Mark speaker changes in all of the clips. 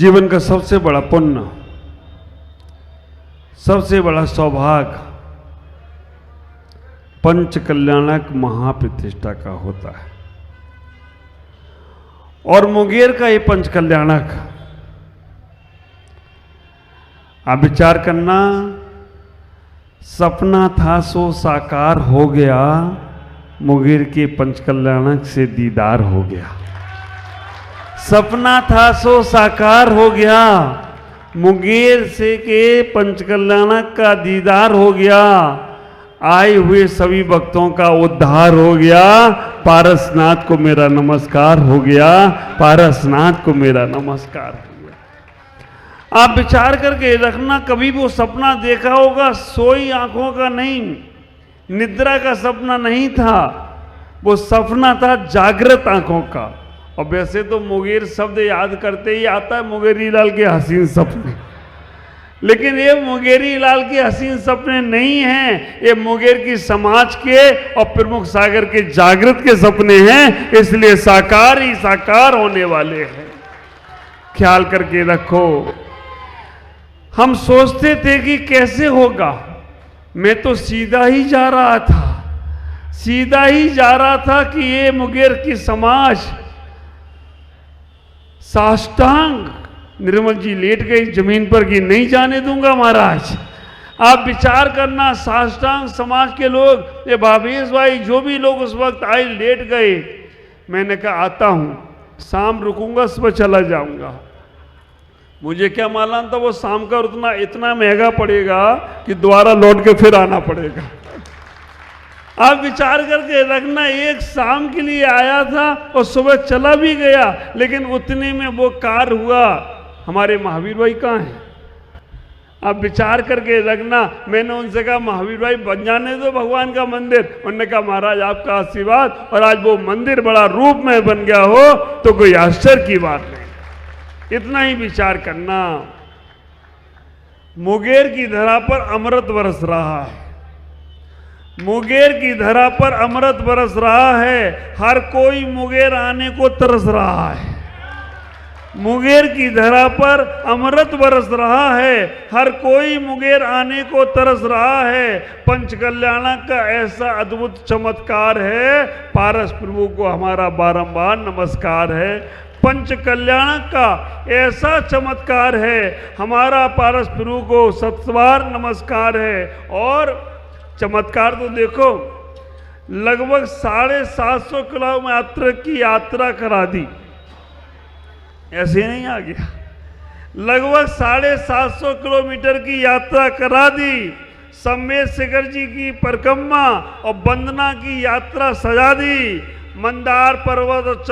Speaker 1: जीवन का सबसे बड़ा पुण्य, सबसे बड़ा सौभाग्य पंच कल्याणक महाप्रतिष्ठा का होता है। और मुंगेर का ये पंच कल्याणक, आप विचार करना, सपना था सो साकार हो गया, मुंगेर के पंच कल्याणक से दीदार हो गया। सपना था सो साकार हो गया, मुंगेर से के पंच कल्याणक का दीदार हो गया, आए हुए सभी भक्तों का उद्धार हो गया। पारसनाथ को मेरा नमस्कार हो गया, पारसनाथ को मेरा नमस्कार हो गया। आप विचार करके रखना, कभी वो सपना देखा होगा, सोई आंखों का नहीं, निद्रा का सपना नहीं था, वो सपना था जागृत आंखों का। और वैसे तो मुंगेर शब्द याद करते ही आता है मुंगेरी लाल के हसीन सपने, लेकिन ये मुंगेरी लाल के हसीन सपने नहीं हैं, ये मुंगेर की समाज के और प्रमुख सागर के जागृत के सपने हैं, इसलिए साकार ही साकार होने वाले हैं। ख्याल करके रखो। हम सोचते थे कि कैसे होगा, मैं तो सीधा ही जा रहा था, सीधा ही जा रहा था कि ये मुंगेर की समाज साष्टांग, निर्मल जी लेट गई जमीन पर कि नहीं जाने दूंगा महाराज। आप विचार करना, साष्टांग समाज के लोग, ये भावेश भाई जो भी लोग उस वक्त आए लेट गए। मैंने कहा आता हूं, शाम रुकूंगा, सुबह चला जाऊंगा। मुझे क्या मालूम था वो शाम का उतना इतना महंगा पड़ेगा कि दोबारा लौट के फिर आना पड़ेगा। आप विचार करके रखना, एक शाम के लिए आया था और सुबह चला भी गया, लेकिन उतने में वो कार हुआ। हमारे महावीर भाई कहाँ हैं? आप विचार करके रखना। मैंने उनसे कहा महावीर भाई बन जाने दो भगवान का मंदिर। उन्होंने कहा महाराज आपका आशीर्वाद, और आज वो मंदिर बड़ा रूप में बन गया हो तो कोई आश्चर्य की बात नहीं। इतना ही विचार करना। मुंगेर की धरा पर अमृत बरस रहा है, मुंगेर की धरा पर अमृत बरस रहा है, हर कोई मुंगेर आने को तरस रहा है। मुंगेर की धरा पर अमृत बरस रहा है, हर कोई मुंगेर आने को तरस रहा है। पंच कल्याणक का ऐसा अद्भुत चमत्कार है, पारस प्रभु को हमारा बारंबार नमस्कार है। पंच कल्याणक का ऐसा चमत्कार है, हमारा पारस प्रभु को सत्सवार नमस्कार है। और चमत्कार तो देखो, लगभग 750 किलोमीटर की यात्रा करा दी, ऐसे नहीं आ गया, लगभग 750 किलोमीटर की यात्रा करा दी। सम्मेद शिखर जी की परिक्रमा और वंदना की यात्रा सजा दी। मंदार पर्वत और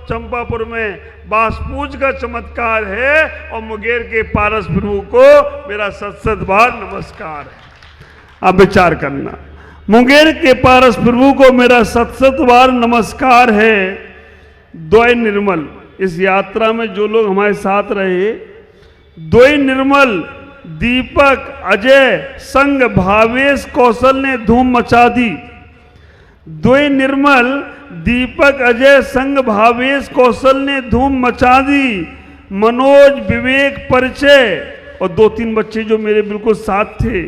Speaker 1: चंपापुर में बासपूज का चमत्कार है, और मुंगेर के पारस प्रभु को मेरा सत बार नमस्कार है। आप विचार करना, मुंगेर के पारस प्रभु को मेरा सत बार नमस्कार है। द्वय निर्मल, इस यात्रा में जो लोग हमारे साथ रहे, द्वय निर्मल, दीपक, अजय, संग भावेश कौशल ने धूम मचा दी। द्वय निर्मल, दीपक, अजय, संग भावेश कौशल ने धूम मचा दी। मनोज, विवेक, परिचय और 2-3 बच्चे जो मेरे बिल्कुल साथ थे,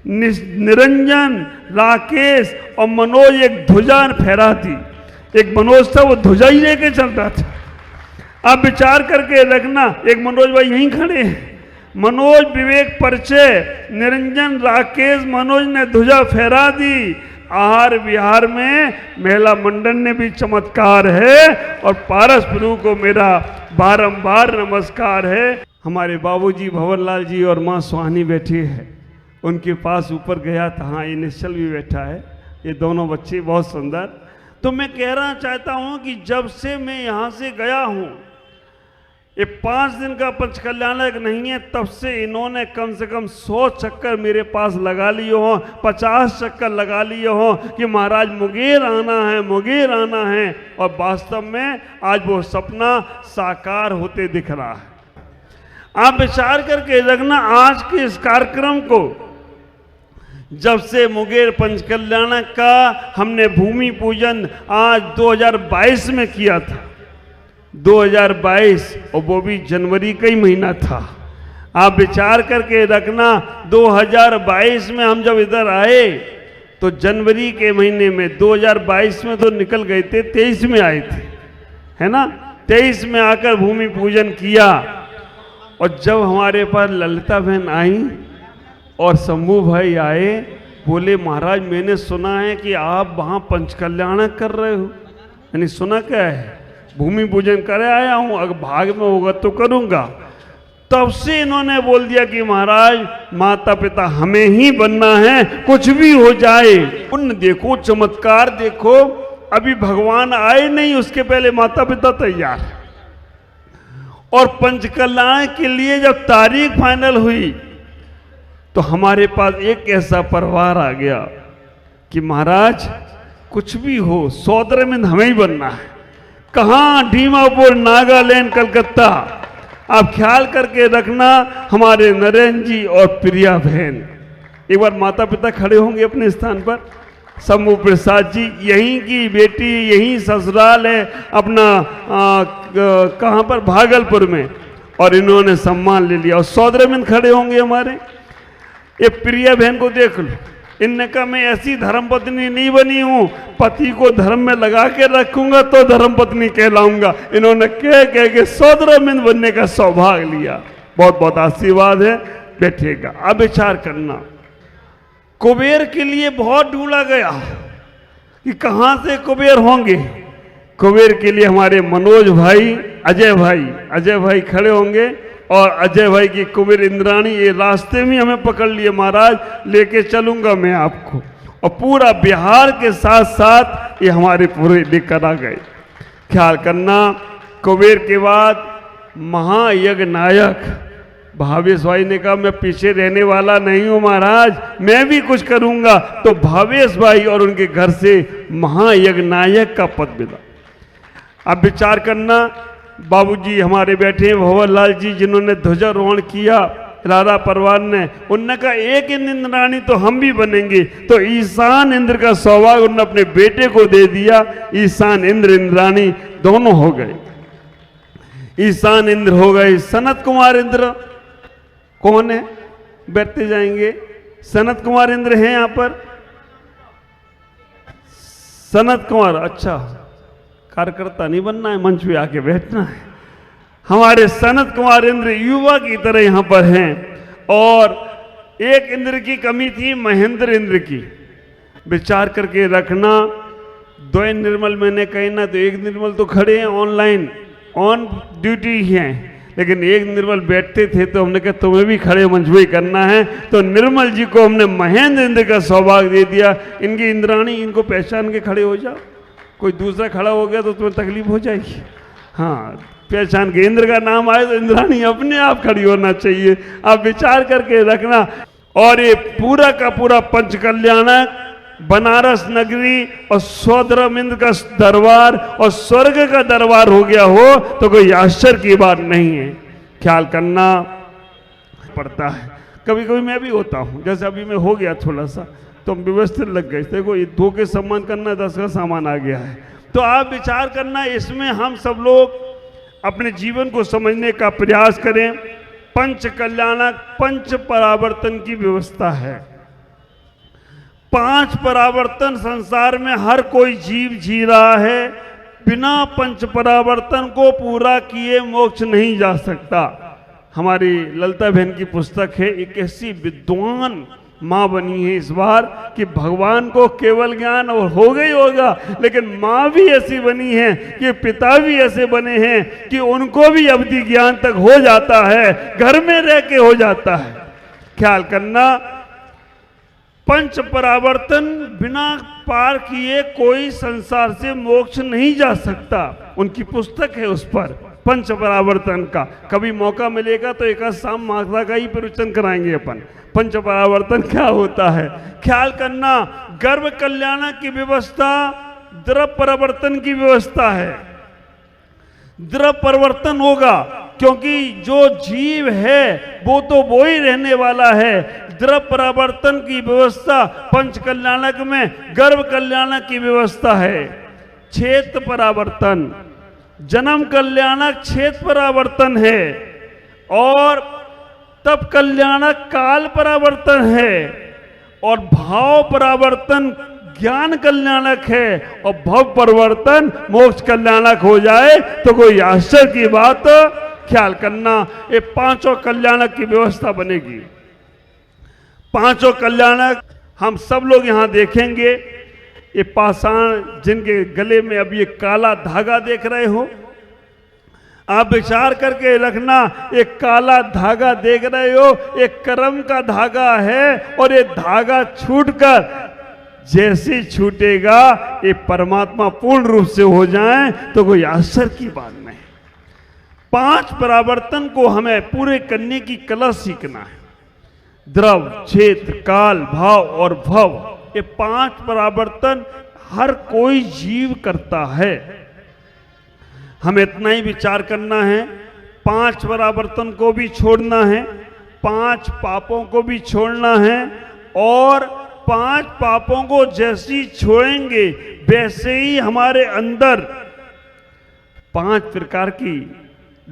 Speaker 1: निरंजन, राकेश और मनोज एक ध्वजा फहरा थी। एक मनोज था वो ध्वजा ही लेके चलता था। आप विचार करके रखना, एक मनोज भाई यहीं खड़े हैं। मनोज, विवेक, परिचय, निरंजन, राकेश, मनोज ने ध्वजा फहरा दी। आहार विहार में महिला मंडल ने भी चमत्कार है, और पारस प्रभु को मेरा बारंबार नमस्कार है। हमारे बाबूजी भंवरलाल जी और माँ सुहानी बैठी है, उनके पास ऊपर गया था। हाँ, ये निश्चल भी बैठा है, ये दोनों बच्चे बहुत सुंदर। तो मैं कहना चाहता हूं कि जब से मैं यहां से गया हूं, ये 5 दिन का पंच कल्याणक नहीं है, तब से इन्होंने कम से कम 100 चक्कर मेरे पास लगा लिए हों, 50 चक्कर लगा लिए हों कि महाराज मुंगेर आना है, मुंगेर आना है। और वास्तव में आज वो सपना साकार होते दिख रहा है। आप विचार करके रखना, आज के इस कार्यक्रम को जब से मुंगेर पंच कल्याणक का हमने भूमि पूजन आज 2022 में किया था, 2022 और वो भी जनवरी का ही महीना था। आप विचार करके रखना, 2022 में हम जब इधर आए तो जनवरी के महीने में, 2022 में तो निकल गए थे, 23 में आए थे, है ना। 23 में आकर भूमि पूजन किया। और जब हमारे पास ललिता बहन आई और शंभू भाई आए, बोले महाराज मैंने सुना है कि आप वहाँ पंचकल्याण कर रहे हो। यानी सुना क्या है, भूमि पूजन करे आया हूँ, अगर भाग में होगा तो करूँगा। तब से इन्होंने बोल दिया कि महाराज माता पिता हमें ही बनना है, कुछ भी हो जाए। पुण्य देखो, चमत्कार देखो, अभी भगवान आए नहीं उसके पहले माता पिता तैयार है। और पंचकल्याण के लिए जब तारीख फाइनल हुई तो हमारे पास एक ऐसा परिवार आ गया कि महाराज कुछ भी हो, सौदरे में हमें ही बनना है। कहाँ, दीमापुर, नागालैंड, कलकत्ता। आप ख्याल करके रखना, हमारे नरेंद्र जी और प्रिया बहन, एक बार माता पिता खड़े होंगे अपने स्थान पर। शंभू प्रसाद जी यहीं की बेटी, यहीं ससुराल है अपना, कहाँ पर, भागलपुर में, और इन्होंने सम्मान ले लिया। और सौदरमिंद खड़े होंगे हमारे। ये प्रिया बहन को देख लो, इनने कहा मैं ऐसी धर्मपत्नी नहीं बनी हूं, पति को धर्म में लगा के रखूंगा तो धर्मपत्नी कहलाऊंगा। इन्होंने कह के सौदरमिंद बनने का सौभाग्य लिया। बहुत बहुत आशीर्वाद है। बैठेगा। अब विचार करना, कुबेर के लिए बहुत ढूंढा गया कि कहां से कुबेर होंगे। कुबेर के लिए हमारे मनोज भाई, अजय भाई खड़े होंगे। और अजय भाई की कुबेर इंद्राणी ये रास्ते में हमें पकड़ लिए, महाराज लेके चलूंगा मैं आपको। और पूरा बिहार के साथ साथ ये हमारे पूरे लेकर आ गए। ख्याल करना, कुबेर के बाद महायज्ञ नायक भावेश भाई ने कहा मैं पीछे रहने वाला नहीं हूं महाराज, मैं भी कुछ करूंगा। तो भावेश भाई और उनके घर से महायज्ञ नायक का पद मिला। अब विचार करना, बाबूजी हमारे बैठे हैं भंवर लाल जी, जिन्होंने ध्वजारोहण किया राधा परिवार ने, उनने कहा एक इंद्राणी तो हम भी बनेंगे। तो ईशान इंद्र का सौभाग्य उन्होंने अपने बेटे को दे दिया। ईशान इंद्र इंद्राणी दोनों हो गए। ईशान इंद्र हो गए। सनत कुमार इंद्र कौन है, बैठते जाएंगे। सनत कुमार इंद्र हैं यहां पर। सनत कुमार, अच्छा कार्यकर्ता नहीं बनना है, मंच पे आके बैठना है। हमारे सनत कुमार इंद्र युवा की तरह यहां पर हैं। और एक इंद्र की कमी थी, महेंद्र इंद्र की। विचार करके रखना, दो निर्मल मैंने कही ना, तो एक निर्मल तो खड़े हैं ऑनलाइन, ऑन ड्यूटी हैं, लेकिन एक निर्मल बैठते थे तो हमने कहा तुम्हें भी खड़े मंच पे करना है। तो निर्मल जी को हमने महेंद्र इंद्र का सौभाग्य दे दिया। इनकी इंद्राणी, इनको पहचान के खड़े हो जाओ। कोई दूसरा खड़ा हो गया तो तुम्हें तकलीफ हो जाएगी। हाँ, पहचान के इंद्र का नाम आए तो इंद्राणी अपने आप खड़ी होना चाहिए। आप विचार करके रखना। और ये पूरा का पूरा पंचकल्याणक, बनारस नगरी और सौदरमिंद का दरबार और स्वर्ग का दरबार हो गया हो तो कोई आश्चर्य की बात नहीं है। ख्याल करना पड़ता है। कभी कभी मैं भी होता हूँ, जैसे अभी मैं हो गया थोड़ा सा तो हम व्यवस्थित लग गए। देखो ये 2 के सम्मान करना, 10 का सामान आ गया है। तो आप विचार करना, इसमें हम सब लोग अपने जीवन को समझने का प्रयास करें। पंच कल्याणक, पंच परावर्तन की व्यवस्था है। 5 परावर्तन संसार में हर कोई जीव जी रहा है। बिना पंच परावर्तन को पूरा किए मोक्ष नहीं जा सकता। हमारी ललिता बहन की पुस्तक है, एक ऐसी विद्वान माँ बनी है इस बार कि भगवान को केवल ज्ञान और हो गई होगा, लेकिन माँ भी ऐसी बनी है कि पिता भी ऐसे बने हैं कि उनको भी अवधि ज्ञान तक हो जाता है, घर में रह के हो जाता है। ख्याल करना, पंच परावर्तन बिना पार किए कोई संसार से मोक्ष नहीं जा सकता। उनकी पुस्तक है उस पर, पंच परावर्तन का। कभी मौका मिलेगा तो एक शाम माता का ही प्रवचन कराएंगे अपन, पंच परावर्तन क्या होता है। ख्याल करना, गर्भ कल्याण की व्यवस्था द्रव परिवर्तन की व्यवस्था है। द्रव परिवर्तन होगा क्योंकि जो जीव है वो तो वो ही रहने वाला है। द्रव परिवर्तन की व्यवस्था पंच कल्याणक में गर्भ कल्याणक की व्यवस्था है। क्षेत्र परावर्तन, जन्म कल्याणक क्षेत्र परावर्तन है और तप कल्याणक काल परावर्तन है और भाव परावर्तन ज्ञान कल्याणक है और भव परिवर्तन मोक्ष कल्याणक हो जाए तो कोई आश्चर्य की बात ख्याल करना। ये पांचों कल्याणक की व्यवस्था बनेगी। पांचों कल्याणक हम सब लोग यहां देखेंगे। ये पाषाण जिनके गले में अब ये काला धागा देख रहे हो, आप विचार करके रखना, एक काला धागा देख रहे हो, एक कर्म का धागा है और ये धागा छूटकर जैसे छूटेगा ये परमात्मा पूर्ण रूप से हो जाए तो कोई आश्चर्य की बात नहीं। पांच परावर्तन को हमें पूरे करने की कला सीखना है। द्रव, क्षेत्र, काल, भाव और भव, ये पांच परावर्तन हर कोई जीव करता है। हमें इतना ही विचार करना है, पांच परावर्तन को भी छोड़ना है, पांच पापों को भी छोड़ना है और पांच पापों को जैसी छोड़ेंगे वैसे ही हमारे अंदर पांच प्रकार की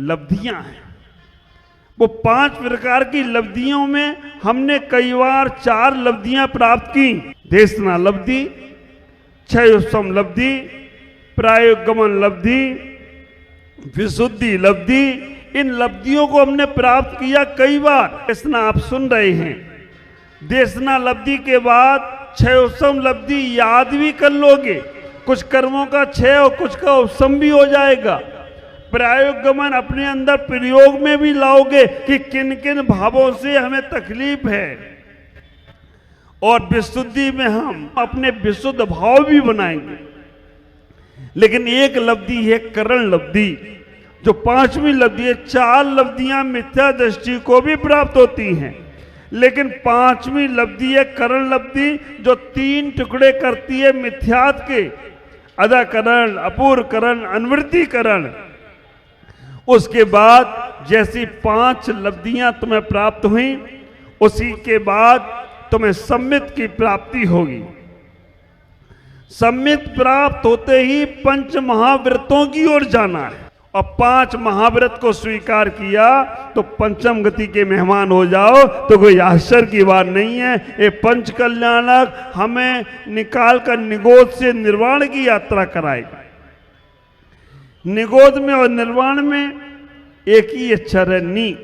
Speaker 1: लब्धियां हैं। वो पांच प्रकार की लब्धियों में हमने कई बार चार लब्धियां प्राप्त की। देशना लब्धि, क्षयोत्सम लब्धि, प्रायोगमन लब्धि, विशुद्धि लब्धि। इन लब्धियों को हमने प्राप्त किया कई बार। देशना आप सुन रहे हैं, देशना लब्धि के बाद क्षयोत्सम लब्धि याद भी कर लोगे, कुछ कर्मों का क्षय और कुछ का उपशम भी हो जाएगा। प्रायोगमन अपने अंदर प्रयोग में भी लाओगे कि किन किन भावों से हमें तकलीफ है और विशुद्धि में हम अपने विशुद्ध भाव भी बनाएंगे। लेकिन एक लब्धि है करण लब्धि, जो पांचवी लब्धि है। चार लब्धियां मिथ्या दृष्टि को भी प्राप्त होती हैं, लेकिन पांचवी लब्धि है करण लब्धि, जो तीन टुकड़े करती है मिथ्यात के, अदाकरण, अपूर्वकरण, अनुवृत्तिकरण। उसके बाद जैसी पांच लब्धियां तुम्हें प्राप्त हुई, उसी के बाद तुम्हें सम्मित की प्राप्ति होगी। सम्मित प्राप्त होते ही पंच महाव्रतों की ओर जाना है और पांच महाव्रत को स्वीकार किया तो पंचम गति के मेहमान हो जाओ तो कोई आश्चर्य की बात नहीं है। ये पंच कल्याणक हमें निकाल कर निगोद से निर्वाण की यात्रा कराएगा। निगोद में और निर्वाण में एक ही अक्षर है, नी।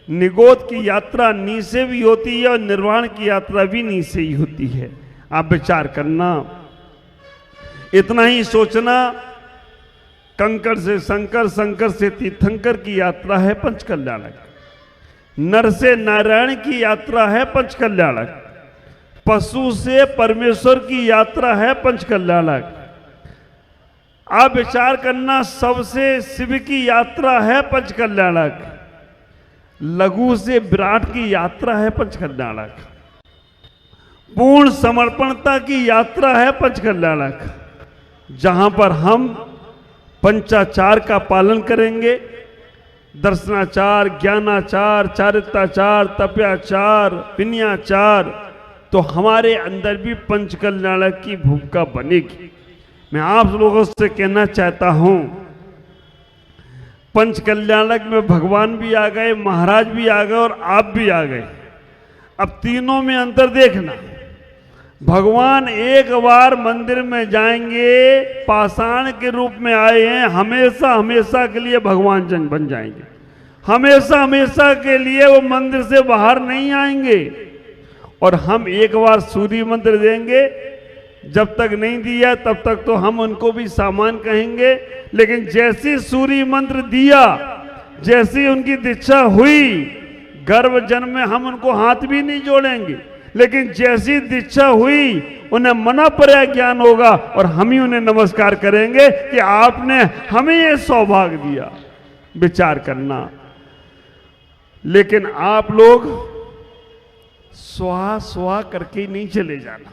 Speaker 1: निगोद की यात्रा नी से भी होती है और निर्वाण की यात्रा भी नी से ही होती है। आप विचार करना, इतना ही सोचना। कंकर से शंकर, शंकर से तीर्थंकर की यात्रा है पंच कल्याणक। नर से नारायण की यात्रा है पंच कल्याणक। पशु से परमेश्वर की यात्रा है पंच कल्याणक। आप विचार करना, सबसे शिव की यात्रा है पंच कल्याणक। लघु से विराट की यात्रा है पंच कल्याणक। पूर्ण समर्पणता की यात्रा है पंच कल्याणक, जहां पर हम पंचाचार का पालन करेंगे। दर्शनाचार, ज्ञानाचार, चारित्राचार, तप्याचार, विनयाचार, तो हमारे अंदर भी पंच कल्याणक की भूमिका बनेगी। मैं आप लोगों से कहना चाहता हूं, पंच कल्याणक में भगवान भी आ गए, महाराज भी आ गए और आप भी आ गए। अब तीनों में अंतर देखना। भगवान एक बार मंदिर में जाएंगे, पाषाण के रूप में आए हैं, हमेशा हमेशा के लिए भगवान जन बन जाएंगे। हमेशा हमेशा के लिए वो मंदिर से बाहर नहीं आएंगे। और हम एक बार सूर्य मंत्र देंगे, जब तक नहीं दिया तब तक तो हम उनको भी सामान कहेंगे। लेकिन जैसे सूर्य मंत्र दिया, जैसी उनकी दीक्षा हुई, गर्भ जन्म में हम उनको हाथ भी नहीं जोड़ेंगे। लेकिन जैसी दीक्षा हुई, उन्हें मना पर्या ज्ञान होगा और हम ही उन्हें नमस्कार करेंगे कि आपने हमें ये सौभाग्य दिया। विचार करना। लेकिन आप लोग स्वाहा स्वाहा करके नहीं चले जाना।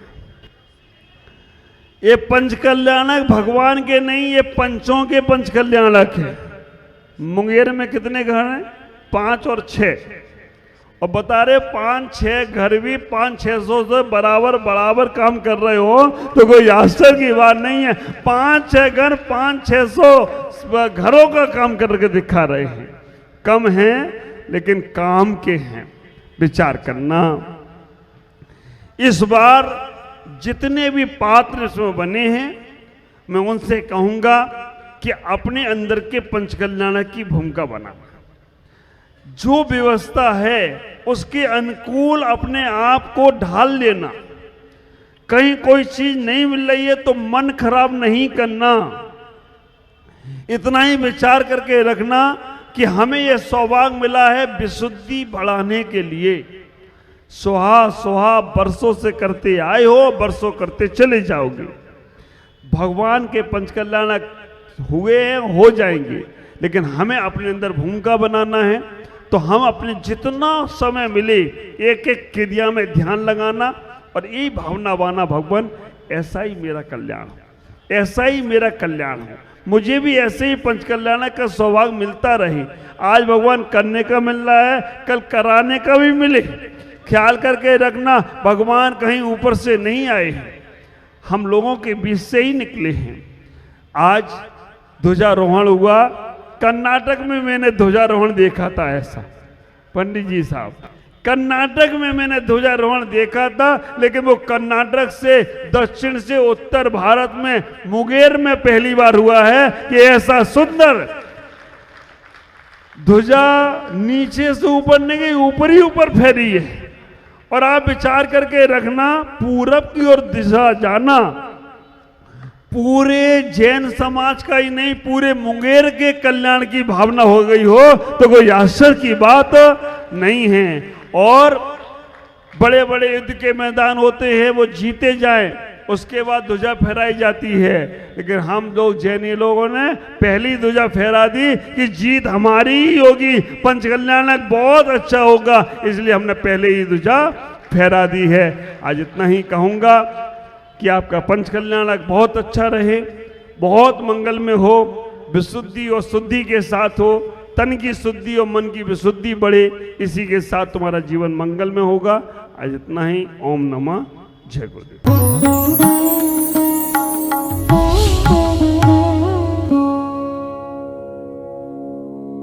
Speaker 1: ये पंच कल्याणक भगवान के नहीं, ये पंचों के पंच कल्याणक है। मुंगेर में कितने घर हैं? 5 और 6। और बता रहे 5-6 घर भी 500-600 से बराबर काम कर रहे हो तो कोई आश्चर्य की बात नहीं है। 5-6 घर 500-600 घरों का काम करके दिखा रहे हैं। कम हैं लेकिन काम के हैं, विचार करना। इस बार जितने भी पात्र इसमें बने हैं, मैं उनसे कहूंगा कि अपने अंदर के पंचकल्याण की भूमिका बनाना। जो व्यवस्था है उसके अनुकूल अपने आप को ढाल लेना। कहीं कोई चीज नहीं मिल रही है तो मन खराब नहीं करना। इतना ही विचार करके रखना कि हमें यह सौभाग्य मिला है विशुद्धि बढ़ाने के लिए। सुहा सुहा बरसों से करते आए हो, बरसों करते चले जाओगे। भगवान के पंचकल्याण हुए हैं, हो जाएंगे, लेकिन हमें अपने अंदर भूमिका बनाना है। तो हम अपने जितना समय मिले एक एक क्रिया में ध्यान लगाना और यही भावना बाना, भगवान ऐसा ही मेरा कल्याण हो, ऐसा ही मेरा कल्याण हो। मुझे भी ऐसे ही पंचकल्याण का सौभाग्य मिलता रहे। आज भगवान करने का मिल रहा है, कल कराने का भी मिले। ख्याल करके रखना, भगवान कहीं ऊपर से नहीं आए हैं, हम लोगों के बीच से ही निकले हैं। आज ध्वजारोहण हुआ, कर्नाटक में मैंने ध्वजारोहण देखा था। ऐसा पंडित जी साहब, कर्नाटक में मैंने ध्वजारोहण देखा था, लेकिन वो कर्नाटक से दक्षिण से उत्तर भारत में मुंगेर में पहली बार हुआ है कि ऐसा सुंदर ध्वजा नीचे से ऊपर नहीं गई, ऊपर ही ऊपर फैली है। और आप विचार करके रखना, पूरब की ओर दिशा जाना पूरे जैन समाज का ही नहीं, पूरे मुंगेर के कल्याण की भावना हो गई हो तो कोई आश्चर्य की बात नहीं है। और बड़े बड़े युद्ध के मैदान होते हैं, वो जीते जाएं, उसके बाद ध्वजा फहराई जाती है। लेकिन हम लोग जैनी लोगों ने पहली ध्वजा फहरा दी कि जीत हमारी ही होगी, पंचकल्याणक बहुत अच्छा होगा, इसलिए हमने पहले ही ध्वजा फहरा दी है। आज इतना ही कहूंगा कि आपका पंचकल्याणक बहुत अच्छा रहे, बहुत मंगल में हो, विशुद्धि और शुद्धि के साथ हो, तन की शुद्धि और मन की विशुद्धि बढ़े, इसी के साथ तुम्हारा जीवन मंगल में होगा। आज इतना ही। ओम नमः जय गुरुदेव।